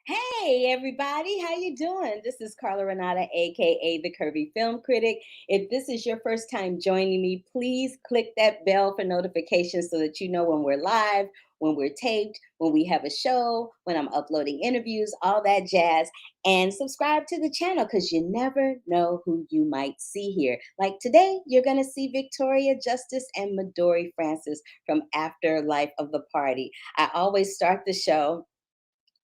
Hey everybody, how you doing? This is Carla Renata, aka the Curvy Film Critic. If this is your first time joining me, please click that bell for notifications so that you know when we're live, when we're taped, when we have a show, when I'm uploading interviews, all that jazz. And subscribe to the channel because you never know who you might see here. Like today, you're going to see Victoria, Justice, and Midori Francis from Afterlife of the Party. I always start the show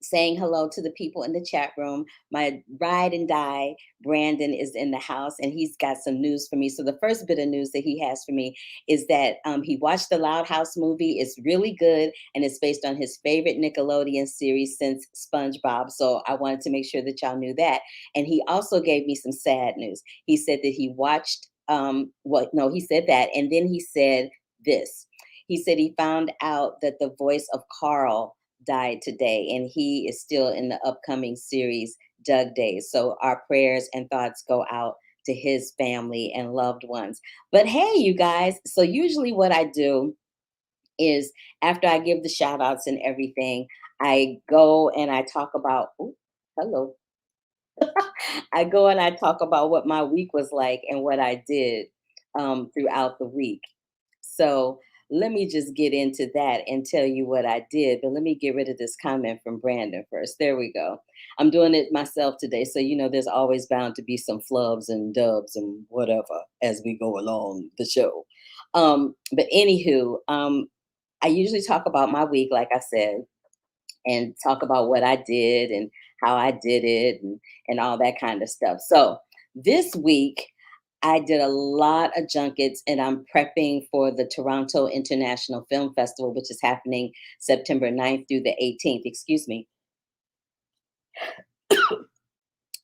saying hello to the people in the chat room. My ride and die, Brandon, is in the house and he's got some news for me. So the first bit of news that he has for me is that he watched the Loud House movie. It's really good and it's based on his favorite Nickelodeon series since SpongeBob. So I wanted to make sure that y'all knew that. And he also gave me some sad news. He said that he watched, he said that. And then he said this. He said he found out that the voice of Carl died today, and he is still in the upcoming series Doug Days. So our prayers and thoughts go out to his family and loved ones. But hey, you guys, so usually what I do is after I give the shout outs and everything, I go and I talk about, hello. I go and I talk about what my week was like and what I did throughout the week. So let me just get into that and tell you what I did. But let me get rid of this comment from Brandon first. There we go. I'm doing it myself today. So, there's always bound to be some flubs and dubs and whatever as we go along the show. But anywho, I usually talk about my week, like I said, and talk about what I did and how I did it and all that kind of stuff. So this week, I did a lot of junkets and I'm prepping for the Toronto International Film Festival, which is happening September 9th through the 18th. Excuse me.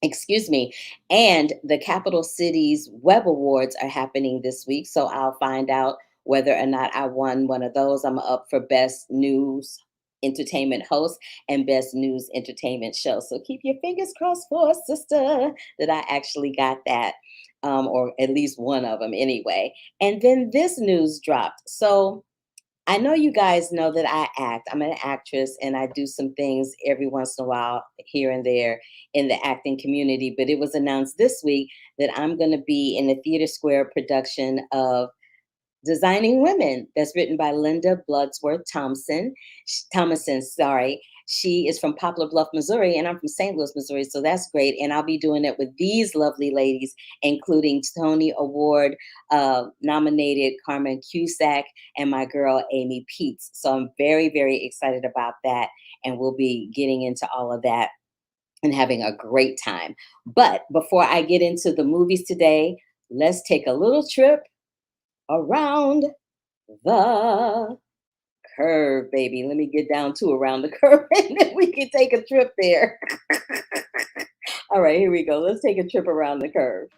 Excuse me. And the Capital Cities Web Awards are happening this week. So I'll find out whether or not I won one of those. I'm up for Best News Entertainment Host and Best News Entertainment Show. So keep your fingers crossed for us, sister, that I actually got that. Or at least one of them anyway. And then this news dropped. So I know you guys know that I act. I'm an actress and I do some things every once in a while here and there in the acting community. But it was announced this week that I'm going to be in the Theater Square production of Designing Women that's written by Linda Bloodsworth Thomason, sorry. She is from Poplar Bluff, Missouri, and I'm from St. Louis, Missouri, so that's great. And I'll be doing it with these lovely ladies, including Tony Award nominated Carmen Cusack and my girl Amy Peets. So I'm very, very excited about that, and we'll be getting into all of that and having a great time. But before I get into the movies today, let's take a little trip around the curve, baby. Let me get down to around the curve and then we can take a trip there. All right, here we go. Let's take a trip around the curve.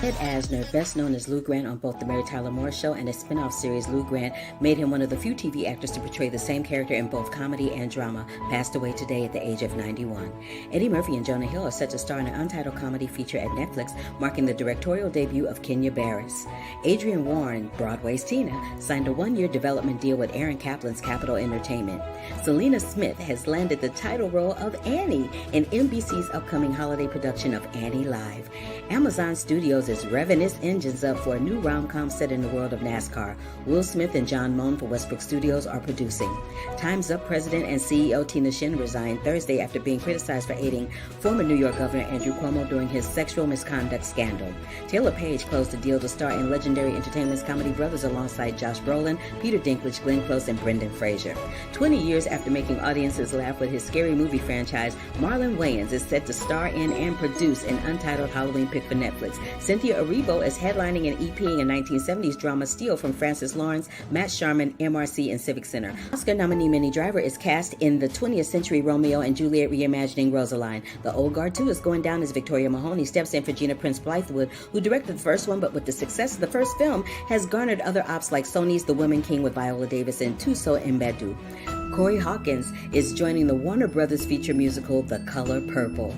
Ed Asner, best known as Lou Grant on both The Mary Tyler Moore Show and a spin-off series, Lou Grant made him one of the few TV actors to portray the same character in both comedy and drama, passed away today at the age of 91. Eddie Murphy and Jonah Hill are set to star in an untitled comedy feature at Netflix, marking the directorial debut of Kenya Barris. Adrienne Warren, Broadway's Tina, signed a one-year development deal with Aaron Kaplan's Capitol Entertainment. Selena Smith has landed the title role of Annie in NBC's upcoming holiday production of Annie Live. Amazon Studios is revving its engines up for a new rom-com set in the world of NASCAR. Will Smith and John Moan for Westbrook Studios are producing. Time's Up President and CEO Tina Shin resigned Thursday after being criticized for aiding former New York Governor Andrew Cuomo during his sexual misconduct scandal. Taylor Page closed a deal to star in Legendary Entertainment's Comedy Brothers alongside Josh Brolin, Peter Dinklage, Glenn Close, and Brendan Fraser. 20 years after making audiences laugh with his scary movie franchise, Marlon Wayans is set to star in and produce an untitled Halloween pick for Netflix. Cynthia Erivo is headlining and EPing a 1970s drama Steel from Francis Lawrence, Matt Sharman, MRC, and Civic Center. Oscar nominee Minnie Driver is cast in the 20th Century Romeo and Juliet reimagining Rosaline. The Old Guard 2 is going down as Victoria Mahoney steps in for Gina Prince Blythewood, who directed the first one, but with the success of the first film, has garnered other ops like Sony's The Women King with Viola Davis and Tuso Mbedu. Corey Hawkins is joining the Warner Brothers feature musical The Color Purple.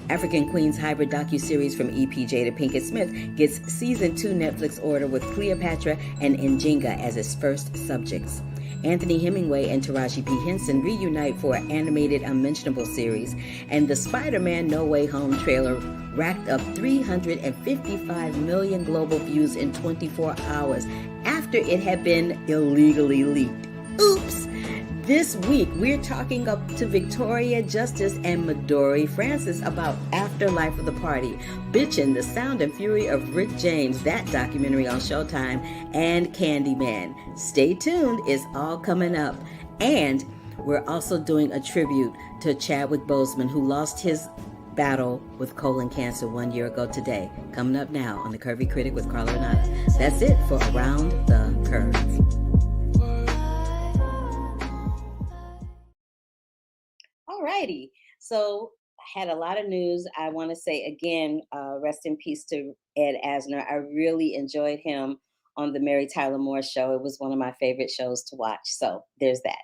African Queens hybrid docuseries from EPJ to Pinkett Smith gets season 2 Netflix order with Cleopatra and Njinga as its first subjects. Anthony Hemingway and Taraji P. Henson reunite for an animated Unmentionable series, and the Spider-Man No Way Home trailer racked up 355 million global views in 24 hours after it had been illegally leaked. Oops! This week, we're talking up to Victoria Justice and Midori Francis about Afterlife of the Party, Bitchin', The Sound and Fury of Rick James, that documentary on Showtime, and Candyman. Stay tuned, it's all coming up. And we're also doing a tribute to Chadwick Boseman, who lost his battle with colon cancer 1 year ago today. Coming up now on The Curvy Critic with Carla Renata. That's it for Around the Curve. Alrighty, so I had a lot of news. I want to say again, rest in peace to Ed Asner. I really enjoyed him on the Mary Tyler Moore Show. It was one of my favorite shows to watch. So there's that.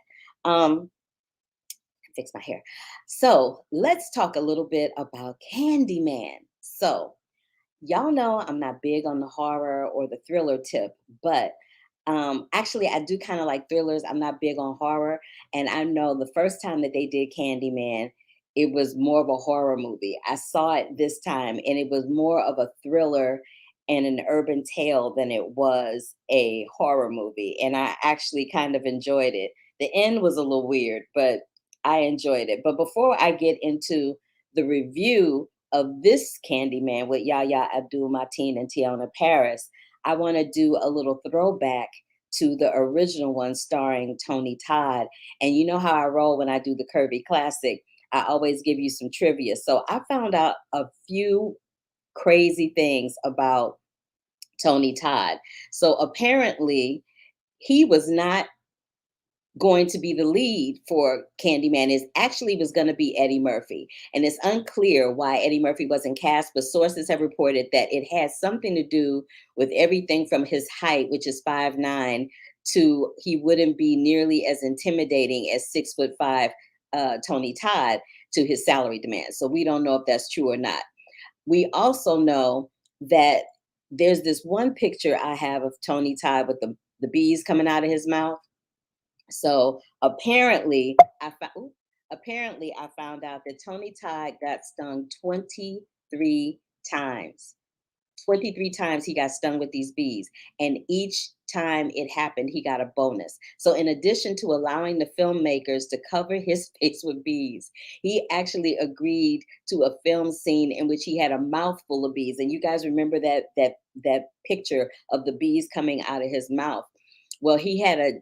Fix my hair. So let's talk a little bit about Candyman. So y'all know I'm not big on the horror or the thriller tip, but actually, I do kind of like thrillers. I'm not big on horror. And I know the first time that they did Candyman, it was more of a horror movie. I saw it this time, and it was more of a thriller and an urban tale than it was a horror movie. And I actually kind of enjoyed it. The end was a little weird, but I enjoyed it. But before I get into the review of this Candyman with Yahya Abdul-Mateen and Tiana Paris, I want to do a little throwback to the original one starring Tony Todd. And you know how I roll when I do the Curvy Classic. I always give you some trivia. So I found out a few crazy things about Tony Todd. So apparently he was not going to be the lead for Candyman. Is actually was going to be Eddie Murphy. And it's unclear why Eddie Murphy wasn't cast, but sources have reported that it has something to do with everything from his height, which is 5'9", to he wouldn't be nearly as intimidating as 6'5" Tony Todd, to his salary demands. So we don't know if that's true or not. We also know that there's this one picture I have of Tony Todd with the bees coming out of his mouth. So apparently I found out that Tony Todd got stung 23 times. 23 times he got stung with these bees, and each time it happened, he got a bonus. So in addition to allowing the filmmakers to cover his face with bees, he actually agreed to a film scene in which he had a mouthful of bees. And you guys remember that picture of the bees coming out of his mouth. Well, he had a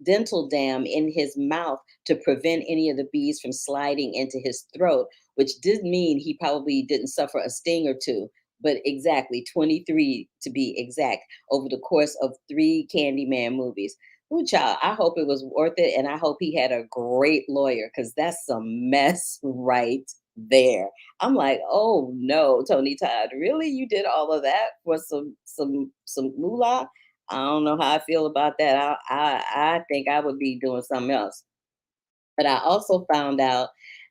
dental dam in his mouth to prevent any of the bees from sliding into his throat, which did mean he probably didn't suffer a sting or two, but exactly 23 to be exact, over the course of 3 Candyman movies. Ooh, child, I hope it was worth it, and I hope he had a great lawyer, because that's some mess right there. I'm like, oh no, Tony Todd, really? You did all of that for some moolah? I don't know how I feel about that. I think I would be doing something else. But I also found out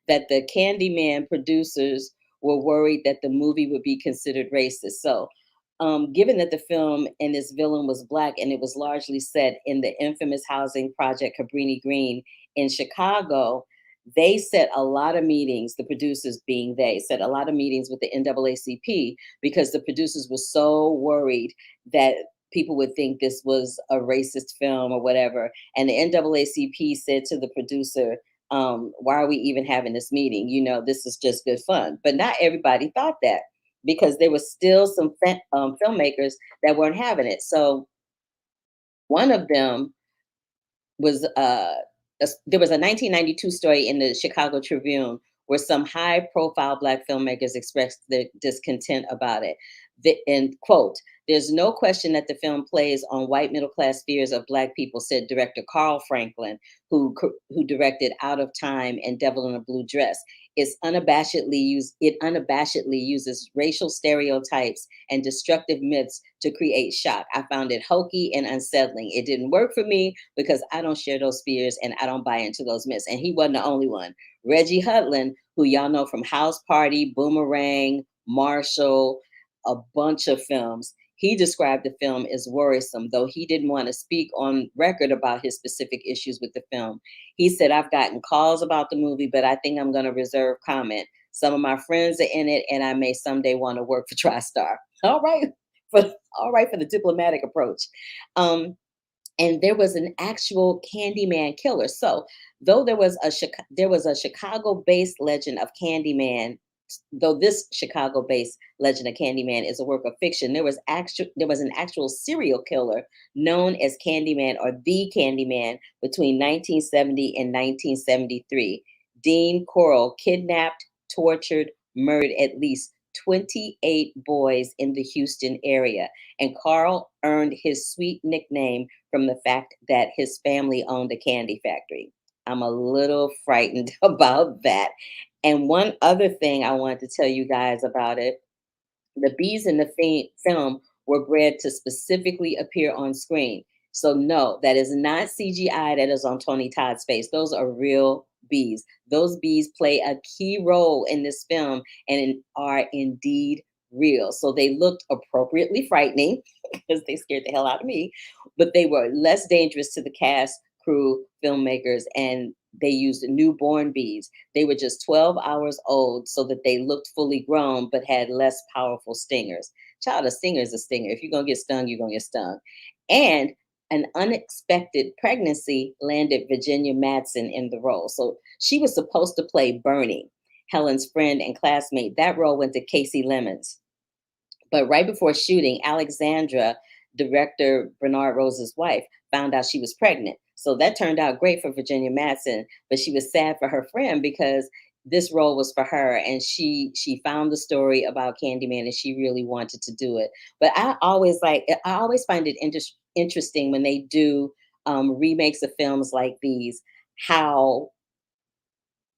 that the Candyman producers were worried that the movie would be considered racist. So, given that the film and its villain was Black, and it was largely set in the infamous housing project Cabrini Green in Chicago, they set a lot of meetings, the producers being they, set a lot of meetings with the NAACP, because the producers were so worried that people would think this was a racist film or whatever. And the NAACP said to the producer, why are we even having this meeting? You know, this is just good fun. But not everybody thought that, because there was still some filmmakers that weren't having it. So one of them was there was a 1992 story in the Chicago Tribune where some high profile Black filmmakers expressed their discontent about it. And quote, there's no question that the film plays on white middle class fears of Black people, said director Carl Franklin, who directed Out of Time and Devil in a Blue Dress. It unabashedly uses racial stereotypes and destructive myths to create shock. I found it hokey and unsettling. It didn't work for me because I don't share those fears and I don't buy into those myths. And he wasn't the only one. Reggie Hudlin, who y'all know from House Party, Boomerang, Marshall, a bunch of films. He described the film as worrisome, though he didn't want to speak on record about his specific issues with the film. He said, I've gotten calls about the movie, but I think I'm going to reserve comment. Some of my friends are in it, and I may someday want to work for TriStar. All right. All right for the diplomatic approach. Um, and there was an actual Candyman killer. So, though there was a Chicago-based legend of Candyman, though this Chicago-based legend of Candyman is a work of fiction, there was an actual serial killer known as Candyman or the Candyman between 1970 and 1973. Dean Corll kidnapped, tortured, murdered at least 28 boys in the Houston area, and Carl earned his sweet nickname from the fact that his family owned a candy factory. I'm a little frightened about that. And one other thing I wanted to tell you guys about it, the bees in the film were bred to specifically appear on screen. So no, that is not CGI that is on Tony Todd's face. Those are real bees. Those bees play a key role in this film are indeed real. So they looked appropriately frightening because they scared the hell out of me, but they were less dangerous to the cast, crew, filmmakers, and they used newborn bees. They were just 12 hours old so that they looked fully grown but had less powerful stingers. Child, a stinger is a stinger. If you're going to get stung, you're going to get stung. And an unexpected pregnancy landed Virginia Madsen in the role. So she was supposed to play Bernie, Helen's friend and classmate. That role went to Casey Lemons. But right before shooting, Alexandra, director Bernard Rose's wife, found out she was pregnant. So that turned out great for Virginia Madsen, but she was sad for her friend because this role was for her, and she found the story about Candyman and she really wanted to do it. But I always find it interesting when they do remakes of films like these, how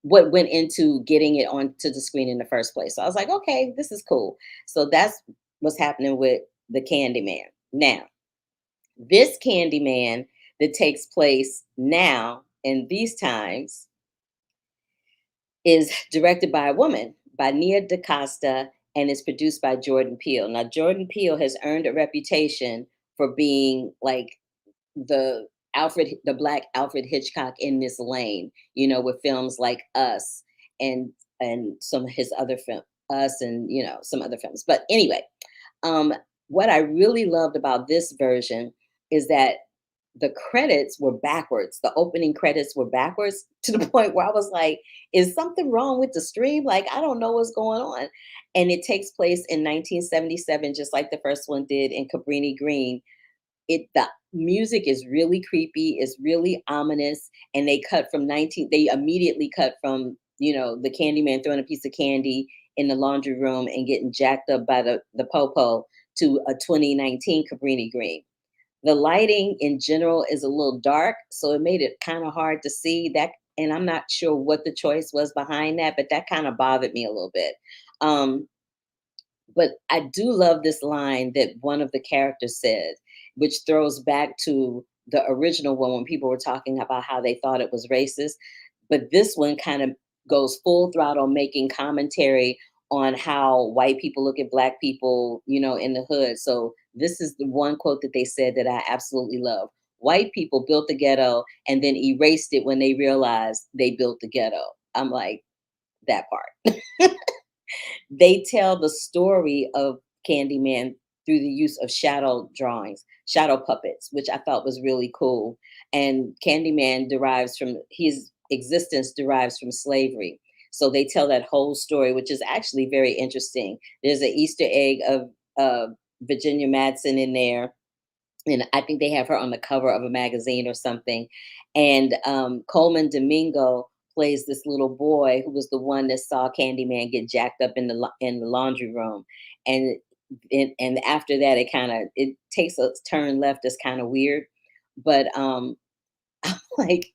what went into getting it onto the screen in the first place. So I was like, okay, this is cool. So that's what's happening with the Candyman. Now, this Candyman that takes place now in these times is directed by a woman, by Nia DaCosta, and is produced by Jordan Peele. Now, Jordan Peele has earned a reputation for being like the black Alfred Hitchcock in this lane, with films like Us and some of his other film Us and some other films. But anyway, um what I really loved about this version is that the credits were backwards. The opening credits were backwards to the point where I was like, is something wrong with the stream? Like, I don't know what's going on. And it takes place in 1977, just like the first one did in Cabrini Green. The music is really creepy, it's really ominous, and they immediately cut from, the Candyman throwing a piece of candy in the laundry room and getting jacked up by the popo to a 2019 Cabrini Green. The lighting in general is a little dark, so it made it kind of hard to see that, and I'm not sure what the choice was behind that, but that kind of bothered me a little bit. Um, but I do love this line that one of the characters said, which throws back to the original one when people were talking about how they thought it was racist. But this one kind of goes full throttle, making commentary on how white people look at black people, in the hood. So this is the one quote that they said that I absolutely love. White people built the ghetto and then erased it when they realized they built the ghetto. I'm like, that part. They tell the story of Candyman through the use of shadow drawings, shadow puppets, which I thought was really cool. And Candyman derives from his existence derives from slavery. So they tell that whole story, which is actually very interesting. There's an Easter egg of Virginia Madsen in there, and I think they have her on the cover of a magazine or something. And Coleman Domingo plays this little boy who was the one that saw Candyman get jacked up in the laundry room, and and after that, it takes a turn left that's kind of weird. But I'm like,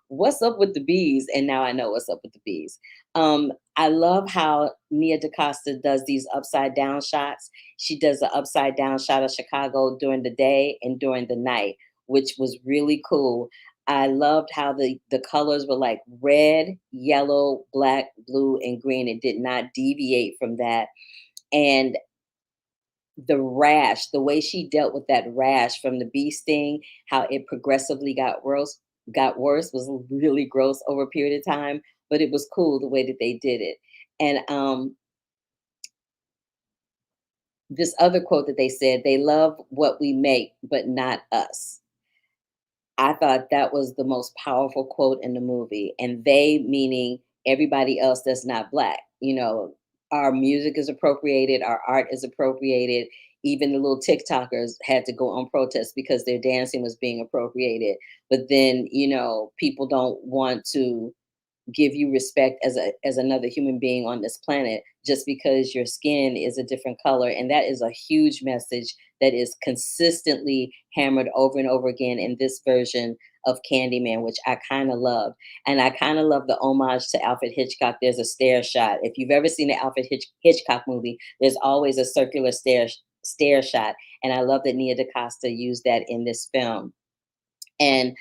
what's up with the bees? And now I know what's up with the bees. I love how Nia DaCosta does these upside down shots. She does the upside down shot of Chicago during the day and during the night, which was really cool. I loved how the colors were like red, yellow, black, blue, and green. It did not deviate from that. And the rash, the way she dealt with that rash from the bee sting, how it progressively got worse was really gross over a period of time, but it was cool the way that they did it. And this other quote that they said, they love what we make, but not us. I thought that was the most powerful quote in the movie. And they meaning everybody else that's not black. Our music is appropriated, our art is appropriated. Even the little TikTokers had to go on protest because their dancing was being appropriated. But then, people don't want to give you respect as another human being on this planet just because your skin is a different color. And that is a huge message that is consistently hammered over and over again in this version of Candyman, which I kind of love. And I kind of love the homage to Alfred Hitchcock. There's a stair shot. If you've ever seen the Alfred Hitchcock movie, there's always a circular stair shot. And I love that Nia DaCosta used that in this film. And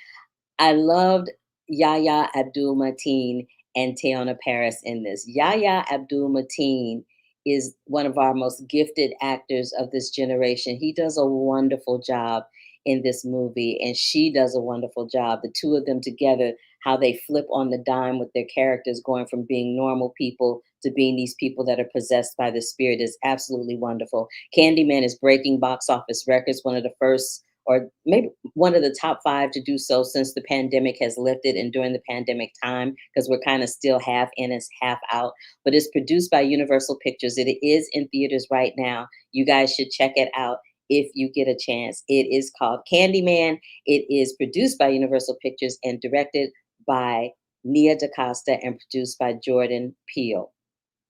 I loved Yahya Abdul-Mateen and Teyonah Parris in this. Yahya Abdul-Mateen is one of our most gifted actors of this generation. He does a wonderful job in this movie, and she does a wonderful job. The two of them together, how they flip on the dime with their characters, going from being normal people to being these people that are possessed by the spirit, is absolutely wonderful. Candyman is breaking box office records, one of the first, or maybe one of the top 5 to do so since the pandemic has lifted and during the pandemic time, because we're kind of still half in and half out. But it's produced by Universal Pictures. It is in theaters right now. You guys should check it out if you get a chance. It is called Candyman. It is produced by Universal Pictures and directed by Nia DaCosta and produced by Jordan Peele.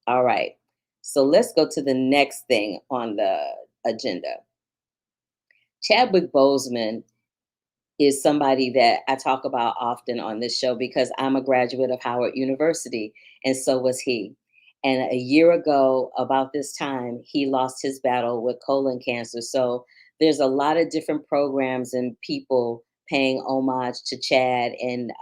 All right. So let's go to the next thing on the agenda. Chadwick Boseman is somebody that I talk about often on this show because I'm a graduate of Howard University, and so was he. And a year ago, about this time, he lost his battle with colon cancer. So there's a lot of different programs and people paying homage to Chad and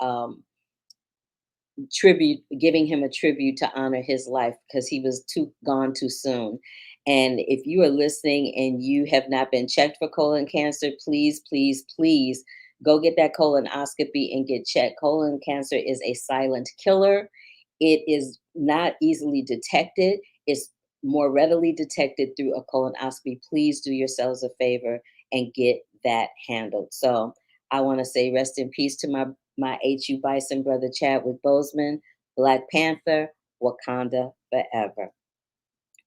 giving him a tribute to honor his life because he was gone too soon. And if you are listening and you have not been checked for colon cancer, please, please, please go get that colonoscopy and get checked. Colon cancer is a silent killer. It is not easily detected. It's more readily detected through a colonoscopy. Please do yourselves a favor and get that handled. So I want to say rest in peace to my HU Bison brother Chadwick Boseman, Black Panther, Wakanda forever.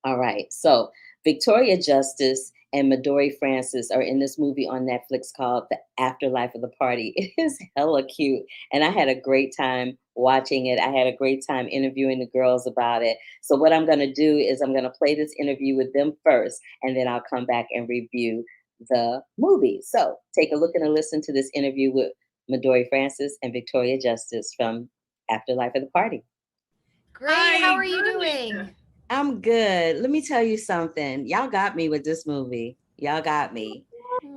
All right, so Victoria Justice and Midori Francis are in this movie on Netflix called The Afterlife of the Party. It is hella cute, and I had a great time watching it. I had a great time interviewing the girls about it. So what I'm going to do is I'm going to play this interview with them first, and then I'll come back and review the movie. So take a look and a listen to this interview with Midori Francis and Victoria Justice from Afterlife of the Party. Great. How are you doing? I'm good. Let me tell you something. Y'all got me with this movie. Y'all got me.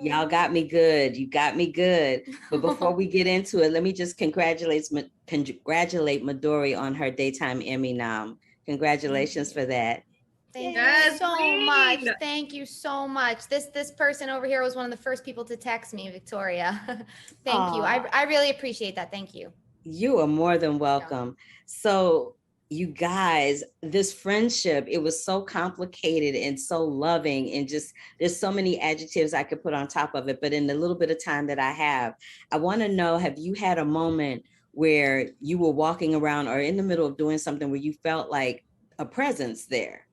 Y'all got me good. You got me good. But before we get into it, let me just congratulate Midori on her Daytime Emmy nom. Congratulations for that. Thank you so much. Thank you so much. This person over here was one of the first people to text me, Victoria. Thank you. I really appreciate that. Thank you. You are more than welcome. So you guys, this friendship, it was so complicated and so loving, and just there's so many adjectives I could put on top of it. But in the little bit of time that I have, I want to know, have you had a moment where you were walking around or in the middle of doing something where you felt like a presence there?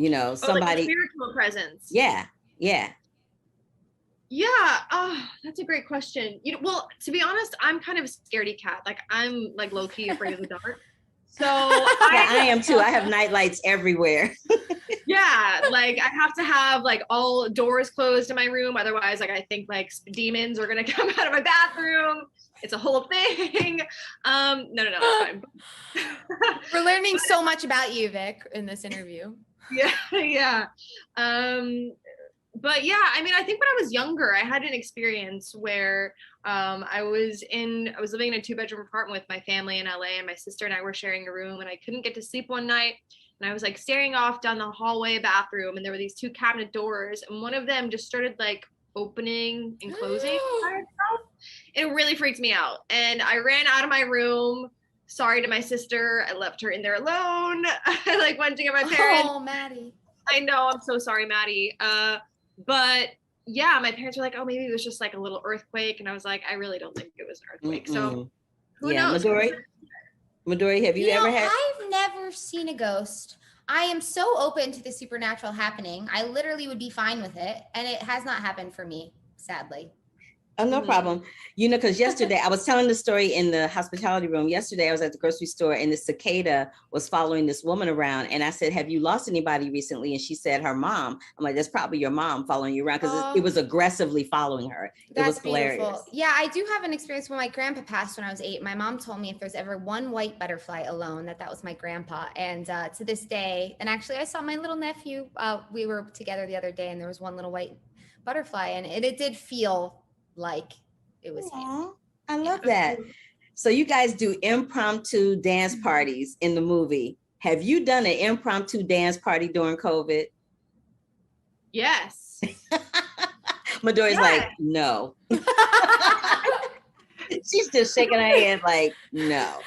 Somebody, like a spiritual presence. Yeah. That's a great question. Well, to be honest, I'm kind of a scaredy cat. Like, I'm like low-key afraid of the dark. So I am too. I have night lights everywhere. Yeah, like I have to have like all doors closed in my room. Otherwise, like I think like demons are gonna come out of my bathroom. It's a whole thing. No, it's fine. We're learning so much about you, Vic, in this interview. Yeah. But yeah, I mean, I think when I was younger, I had an experience where I was living in a 2-bedroom apartment with my family in LA, and my sister and I were sharing a room, and I couldn't get to sleep one night. And I was like staring off down the hallway bathroom, and there were these 2 cabinet doors, and one of them just started like opening and closing by itself. It really freaked me out. And I ran out of my room. Sorry to my sister. I left her in there alone. I like went to get my parents. Oh, Maddie. I know. I'm so sorry, Maddie. But yeah, my parents were like, oh, maybe it was just like a little earthquake. And I was like, I really don't think it was an earthquake. So who knows? Midori, have you ever had? I've never seen a ghost. I am so open to the supernatural happening. I literally would be fine with it. And it has not happened for me, sadly. Oh, no problem. You know, because yesterday I was telling the story in the hospitality room. Yesterday I was at the grocery store and the cicada was following this woman around. And I said, have you lost anybody recently? And she said, her mom. I'm like, that's probably your mom following you around, because it was aggressively following her. It was hilarious. Beautiful. Yeah, I do have an experience when my grandpa passed when I was 8. My mom told me if there's ever one white butterfly alone, that was my grandpa. And to this day, and actually I saw my little nephew, we were together the other day, and there was one little white butterfly, and it did feel like it was him. I love that. So you guys do impromptu dance parties in the movie. Have you done an impromptu dance party during COVID? Yes. Midori's like, no. She's just shaking her head like, no.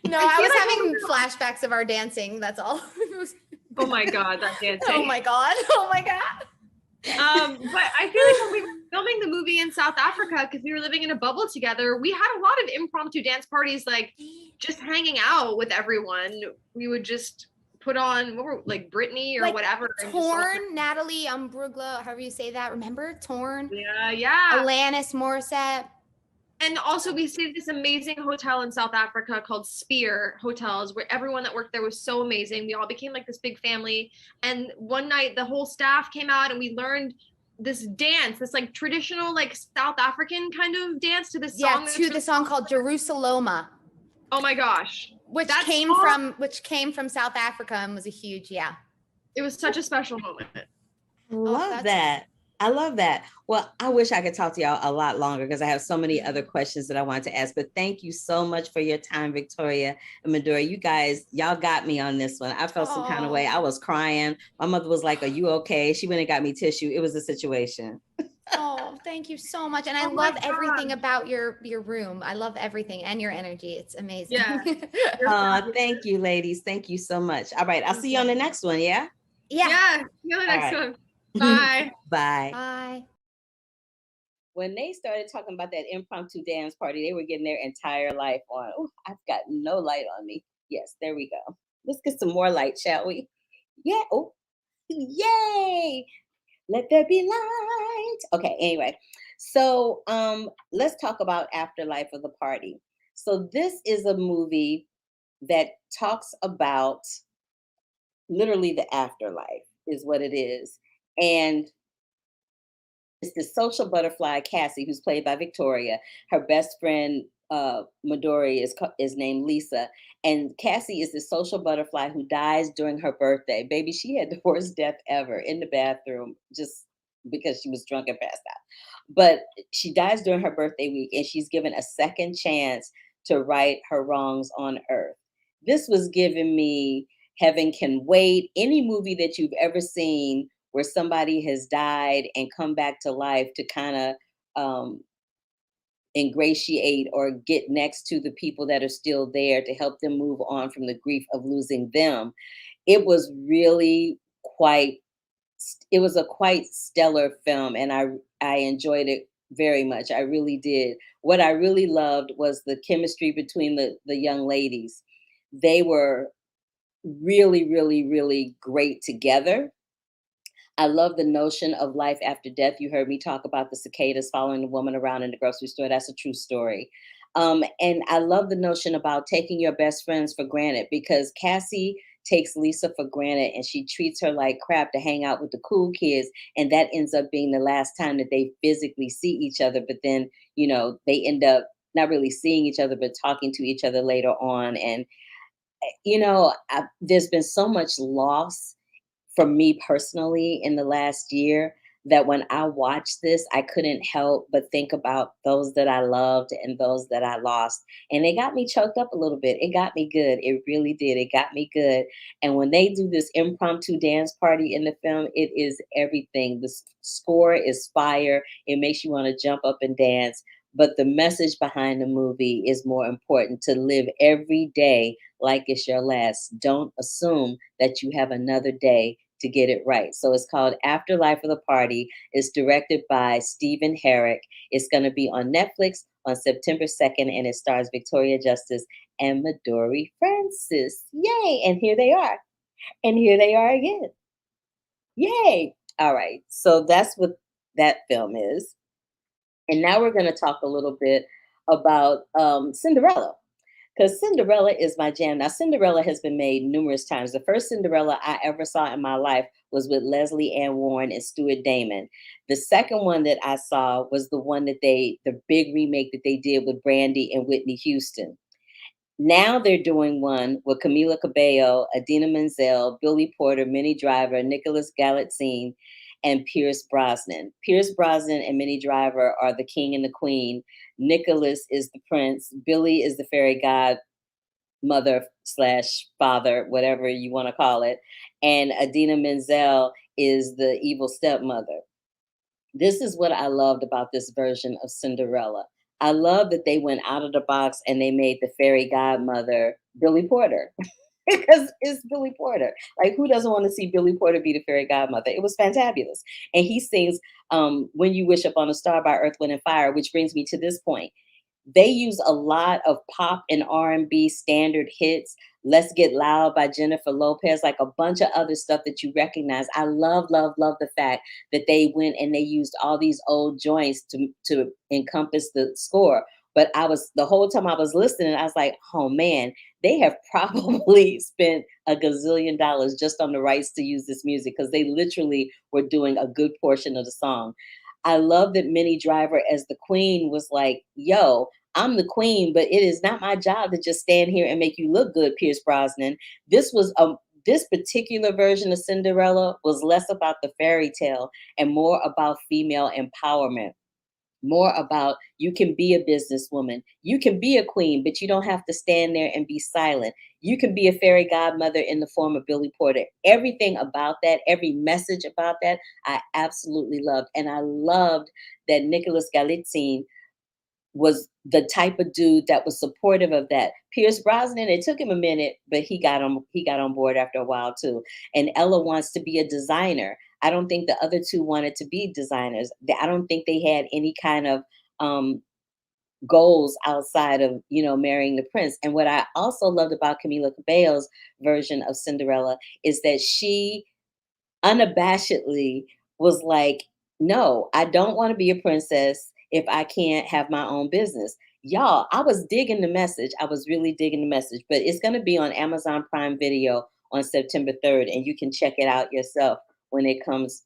No, I was having flashbacks of our dancing. That's all. Oh my God, that dancing. Oh my God. Oh my God. But I feel like when we were filming the movie in South Africa, because we were living in a bubble together, we had a lot of impromptu dance parties, like just hanging out with everyone. We would just put on like Britney or like whatever. Torn, Natalie Imbruglia, however you say that. Remember Torn? Yeah. Alanis Morissette. And also we stayed at this amazing hotel in South Africa called Spear Hotels, where everyone that worked there was so amazing. We all became like this big family. And one night the whole staff came out and we learned this dance, this like traditional like South African kind of dance to this song. Yeah, to the song called Jerusalema. Oh my gosh. Which came from South Africa and was a huge, It was such a special moment. Love that. I love that. Well, I wish I could talk to y'all a lot longer because I have so many other questions that I wanted to ask, but thank you so much for your time, Victoria and Midori. Y'all got me on this one. I felt some kind of way. I was crying. My mother was like, are you okay? She went and got me tissue. It was a situation. Oh, thank you so much. And I love everything about your room. I love everything and your energy. It's amazing. Yeah. Thank you, ladies. Thank you so much. All right. I'll see you on the next one. Yeah. Yeah. See you on the next one. Bye. Bye. Bye. When they started talking about that impromptu dance party, they were getting their entire life on. Oh, I've got no light on me. Yes, there we go. Let's get some more light, shall we? Yeah. Oh, yay. Let there be light. Okay, anyway. So let's talk about Afterlife of the Party. So this is a movie that talks about literally the afterlife is what it is. And it's the social butterfly, Cassie, who's played by Victoria. Her best friend, Midori, is named Lisa. And Cassie is the social butterfly who dies during her birthday. Baby, she had the worst death ever in the bathroom just because she was drunk and passed out. But she dies during her birthday week, and she's given a second chance to right her wrongs on Earth. This was giving me Heaven Can Wait, any movie that you've ever seen where somebody has died and come back to life to kind of ingratiate or get next to the people that are still there to help them move on from the grief of losing them. It was really it was a quite stellar film, and I enjoyed it very much. I really did. What I really loved was the chemistry between the young ladies. They were really, really, really great together. I love the notion of life after death. You heard me talk about the cicadas following the woman around in the grocery store. That's a true story. And I love the notion about taking your best friends for granted, because Cassie takes Lisa for granted and she treats her like crap to hang out with the cool kids. And that ends up being the last time that they physically see each other. But then, they end up not really seeing each other, but talking to each other later on. And, there's been so much loss for me personally in the last year that when I watched this, I couldn't help but think about those that I loved and those that I lost. And it got me choked up a little bit. It got me good. It really did. It got me good. And when they do this impromptu dance party in the film, it is everything. The score is fire. It makes you want to jump up and dance. But the message behind the movie is more important, to live every day like it's your last. Don't assume that you have another day to get it right. So it's called Afterlife of the Party. It's directed by Stephen Herrick. It's going to be on Netflix on September 2nd, and it stars Victoria Justice and Midori Francis. Yay! And here they are. And here they are again. Yay! All right. So that's what that film is. And now we're going to talk a little bit about Cinderella, because Cinderella is my jam. Now, Cinderella has been made numerous times. The first Cinderella I ever saw in my life was with Leslie Ann Warren and Stuart Damon. The second one that I saw was the one the big remake that they did with Brandy and Whitney Houston. Now they're doing one with Camila Cabello, Adina Menzel, Billy Porter, Minnie Driver, Nicholas Galitzine, and Pierce Brosnan. Pierce Brosnan and Minnie Driver are the king and the queen. Nicholas is the prince. Billy is the fairy godmother slash father, whatever you want to call it. And Adina Menzel is the evil stepmother. This is what I loved about this version of Cinderella. I love that they went out of the box and they made the fairy godmother Billy Porter. Because it's Billy Porter. Like, who doesn't want to see Billy Porter be the fairy godmother? It was fantabulous. And he sings When You Wish Upon a Star by Earth, Wind and Fire, which brings me to this point. They use a lot of pop and R&B standard hits. Let's Get Loud by Jennifer Lopez, like a bunch of other stuff that you recognize. I love, love, love the fact that they went and they used all these old joints to encompass the score. But the whole time I was listening, I was like, oh man, they have probably spent a gazillion dollars just on the rights to use this music, because they literally were doing a good portion of the song. I love that Minnie Driver as the queen was like, yo, I'm the queen, but it is not my job to just stand here and make you look good, Pierce Brosnan. This particular version of Cinderella was less about the fairy tale and more about female empowerment. More about, you can be a businesswoman, you can be a queen, but you don't have to stand there and be silent. You can be a fairy godmother in the form of Billy Porter. Everything about that, every message about that, I absolutely loved. And I loved that Nicholas Galitzine was the type of dude that was supportive of that. Pierce Brosnan, it took him a minute, but he got on board after a while too. And Ella wants to be a designer. I don't think the other two wanted to be designers. I don't think they had any kind of goals outside of, marrying the prince. And what I also loved about Camila Cabello's version of Cinderella is that she unabashedly was like, no, I don't want to be a princess if I can't have my own business. Y'all, I was digging the message. I was really digging the message, but it's going to be on Amazon Prime Video on September 3rd, and you can check it out yourself when it comes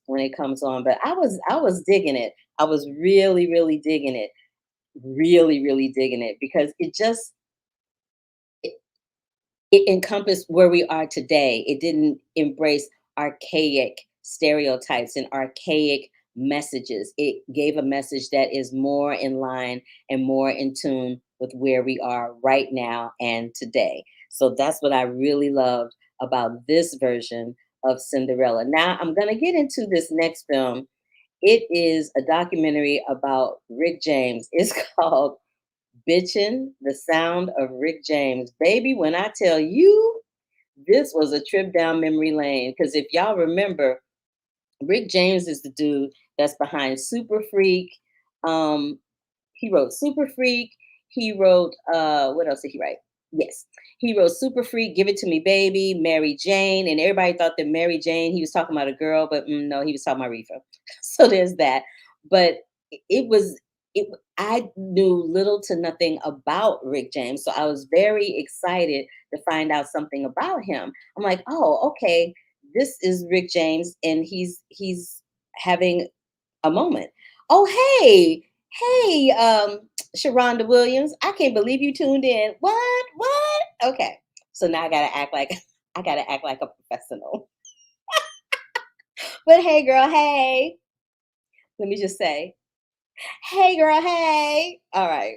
on. But I was digging it. I was really, really digging it. Really, really digging it, because it encompassed where we are today. It didn't embrace archaic stereotypes and archaic messages. It gave a message that is more in line and more in tune with where we are right now and today. So that's what I really loved about this version of Cinderella. Now I'm going to get into this next film. It is a documentary about Rick James. It's called Bitchin', the Sound of Rick James. Baby, when I tell you, this was a trip down memory lane. Because if y'all remember, Rick James is the dude that's behind Super Freak. He wrote Super Freak. He wrote, what else did he write? Yes, he wrote Super Freak, Give It To Me Baby, Mary Jane. And everybody thought that Mary Jane, he was talking about a girl, but no, he was talking about Aretha. So there's that. But it was, I knew little to nothing about Rick James, so I was very excited to find out something about him. I'm like, oh, okay, this is Rick James, and he's having a moment. Oh, hey, Sharonda Williams, I can't believe you tuned in. What? Okay, so now I gotta act like I gotta act like a professional. But hey, girl, hey. Let me just say, hey, girl, hey. All right.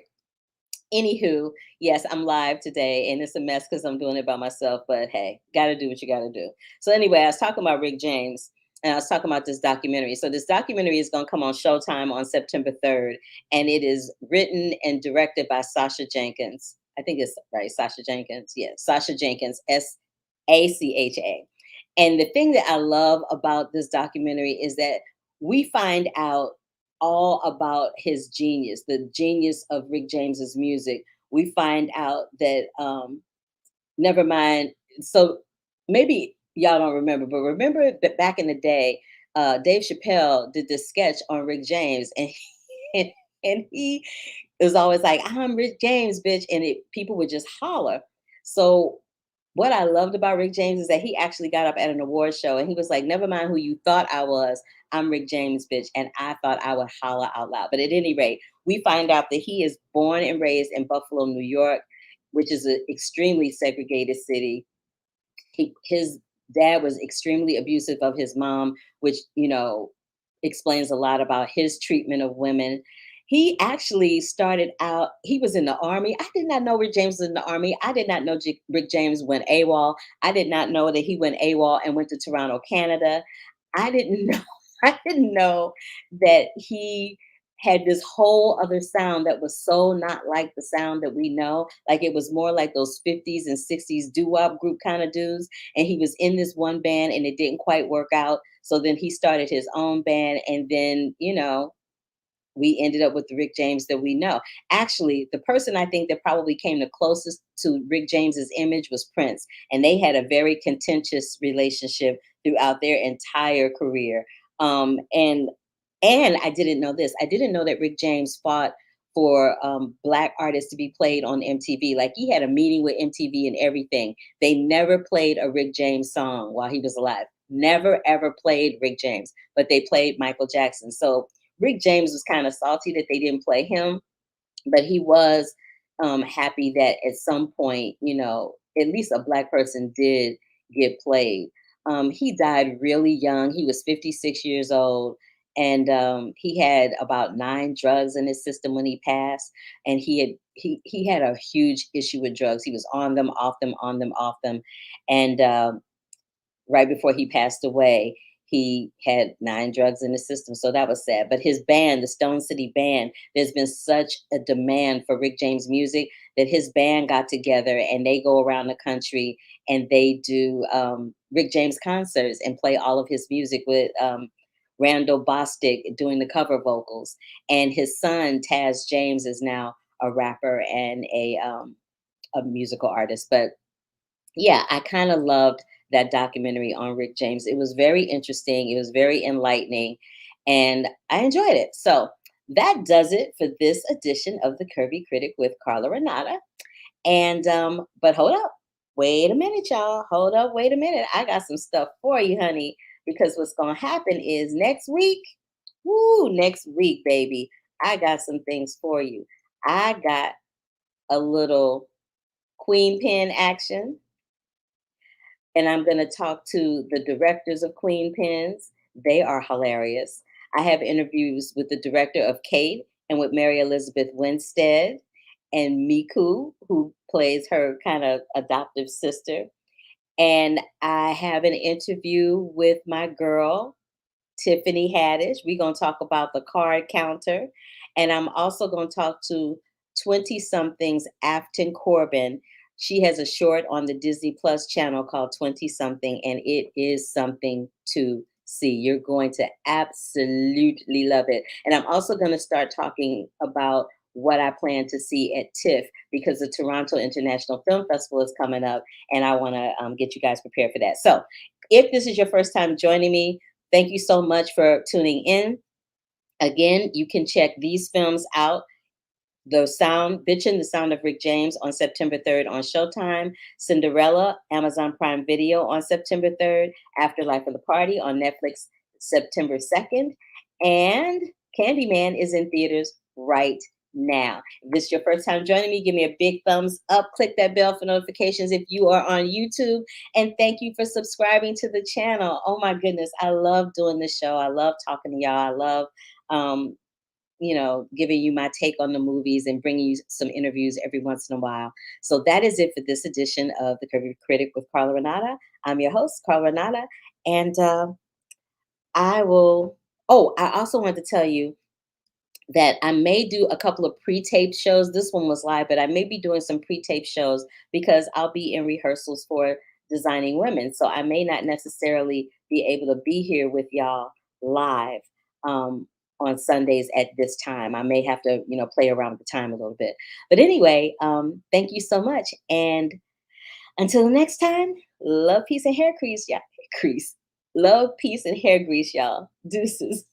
Anywho, yes, I'm live today and it's a mess because I'm doing it by myself, but hey, gotta do what you gotta do. So, anyway, I was talking about Rick James and I was talking about this documentary. So, this documentary is gonna come on Showtime on September 3rd, and it is written and directed by Sasha Jenkins. I think it's right, Sasha Jenkins. Yeah, Sasha Jenkins, Sacha. And the thing that I love about this documentary is that we find out all about his genius, the genius of Rick James's music. We find out that never mind. So maybe y'all don't remember, but remember that back in the day, Dave Chappelle did this sketch on Rick James, and and he was always like, "I'm Rick James, bitch," and people would just holler. So what I loved about Rick James is that he actually got up at an award show and he was like, never mind who you thought I was, I'm Rick James, bitch. And I thought I would holler out loud. But at any rate, we find out that he is born and raised in Buffalo, New York, which is an extremely segregated city. His dad was extremely abusive of his mom, which, explains a lot about his treatment of women. He actually started out, he was in the army. I did not know Rick James was in the army. I did not know Rick James went AWOL. I did not know that he went AWOL and went to Toronto, Canada. I didn't know, I didn't know that he had this whole other sound that was so not like the sound that we know. Like it was more like those 50s and 60s doo-wop group kind of dudes. And he was in this one band and it didn't quite work out. So then he started his own band. And then, we ended up with the Rick James that we know. Actually, the person I think that probably came the closest to Rick James's image was Prince. And they had a very contentious relationship throughout their entire career. And I didn't know this. I didn't know that Rick James fought for Black artists to be played on MTV. Like he had a meeting with MTV and everything. They never played a Rick James song while he was alive. Never ever played Rick James, but they played Michael Jackson. So Rick James was kind of salty that they didn't play him, but he was happy that at some point, at least a Black person did get played. He died really young. He was 56 years old. And he had about 9 drugs in his system when he passed. And he had a huge issue with drugs. He was on them, off them, on them, off them. And right before he passed away, he had 9 drugs in the system. So that was sad. But his band, the Stone City Band, there's been such a demand for Rick James music that his band got together and they go around the country and they do Rick James concerts and play all of his music with Randall Bostic doing the cover vocals. And his son, Taz James, is now a rapper and a musical artist. But yeah, I kind of loved that documentary on Rick James. It was very interesting. It was very enlightening, and I enjoyed it. So that does it for this edition of the Curvy Critic with Carla Renata. And but hold up, wait a minute, y'all. Hold up, wait a minute. I got some stuff for you, honey, because what's gonna happen is next week, next week, baby, I got some things for you. I got a little queen pin action and I'm going to talk to the directors of Queen Pins. They are hilarious. I have interviews with the director of Kate and with Mary Elizabeth Winstead and Miku, who plays her kind of adoptive sister. And I have an interview with my girl, Tiffany Haddish. We're going to talk about the card counter. And I'm also going to talk to 20 somethings Afton Corbin. She has a short on the Disney Plus channel called 20 something, and it is something to see. You're going to absolutely love it. And I'm also going to start talking about what I plan to see at TIFF because the Toronto International Film Festival is coming up, and I want to get you guys prepared for that. So if this is your first time joining me, thank you so much for tuning in. Again, you can check these films out Bitchin', The Sound of Rick James on September 3rd on Showtime. Cinderella, Amazon Prime Video on September 3rd. Afterlife of the Party on Netflix September 2nd. And Candyman is in theaters right now. If this is your first time joining me, give me a big thumbs up. Click that bell for notifications if you are on YouTube. And thank you for subscribing to the channel. Oh my goodness, I love doing this show. I love talking to y'all. I love giving you my take on the movies and bringing you some interviews every once in a while. So that is it for this edition of The Curvy Critic with Carla Renata. I'm your host, Carla Renata. And I also want to tell you that I may do a couple of pre-taped shows. This one was live, but I may be doing some pre-taped shows because I'll be in rehearsals for Designing Women. So I may not necessarily be able to be here with y'all live on Sundays at this time. I may have to, play around with the time a little bit. But anyway, thank you so much. And until the next time, love, peace, and hair grease, y'all. Love, peace, and hair grease, y'all. Deuces.